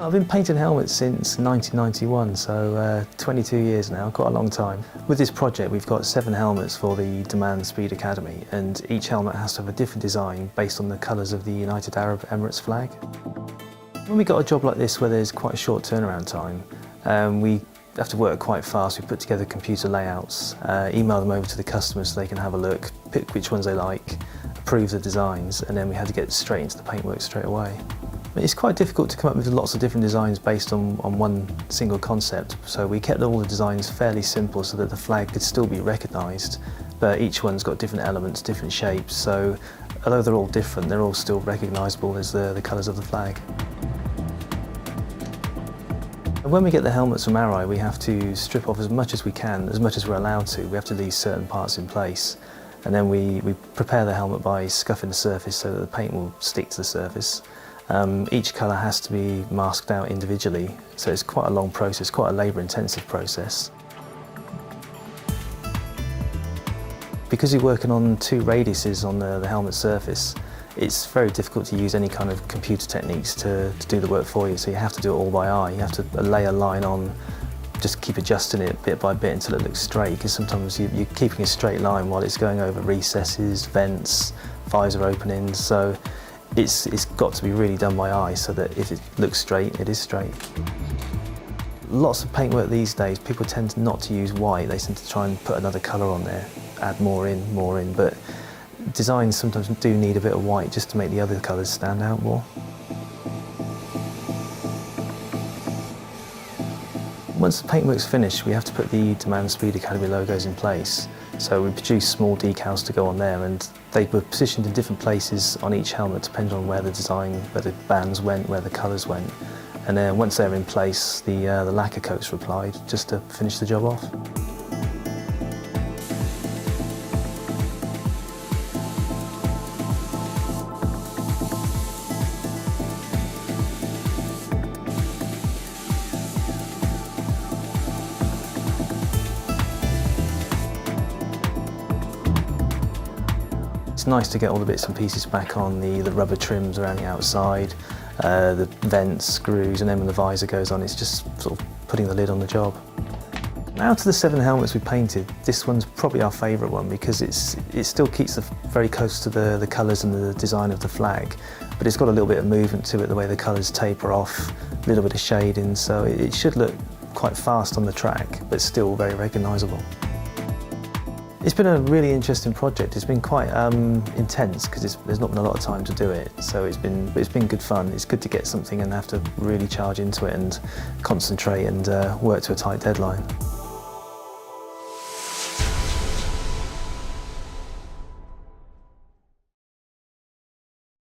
I've been painting helmets since 1991, so 22 years now, quite a long time. With this project we've got 7 helmets for the Daman Speed Academy, and each helmet has to have a different design based on the colours of the United Arab Emirates flag. When we got a job like this where there's quite a short turnaround time, we have to work quite fast. We put together computer layouts, email them over to the customers so they can have a look, pick which ones they like, approve the designs, and then we had to get straight into the paintwork straight away. It's quite difficult to come up with lots of different designs based on one single concept, so we kept all the designs fairly simple so that the flag could still be recognised, but each one's got different elements, different shapes, so although they're all different, they're all still recognisable as the colours of the flag. And when we get the helmets from Arai, we have to strip off as much as we can, as much as we're allowed to. We have to leave certain parts in place, and then we prepare the helmet by scuffing the surface so that the paint will stick to the surface. Each colour has to be masked out individually, so it's quite a long process, quite a labour-intensive process. Because you're working on 2 radiuses on the helmet surface, it's very difficult to use any kind of computer techniques to do the work for you, so you have to do it all by eye. You have to lay a line on, just keep adjusting it bit by bit until it looks straight, because sometimes you're keeping a straight line while it's going over recesses, vents, visor openings, so it's got to be really done by eye so that if it looks straight, it is straight. Lots of paintwork these days, people tend not to use white, they tend to try and put another colour on there, add more in, but designs sometimes do need a bit of white just to make the other colours stand out more. Once the paintwork's finished, we have to put the Daman Speed Academy logos in place. So we produce small decals to go on there, and they were positioned in different places on each helmet depending on where the design, where the bands went, where the colours went. And then once they're in place, the lacquer coats were applied just to finish the job off. It's nice to get all the bits and pieces back on, the rubber trims around the outside, the vents, screws, and then when the visor goes on, it's just sort of putting the lid on the job. Out of the 7 helmets we painted, this one's probably our favourite one because it still keeps very close to the colours and the design of the flag, but it's got a little bit of movement to it, the way the colours taper off, a little bit of shading, so it should look quite fast on the track, but still very recognisable. It's been a really interesting project. It's been quite intense because there's not been a lot of time to do it, so it's been good fun. It's good to get something and have to really charge into it and concentrate and work to a tight deadline.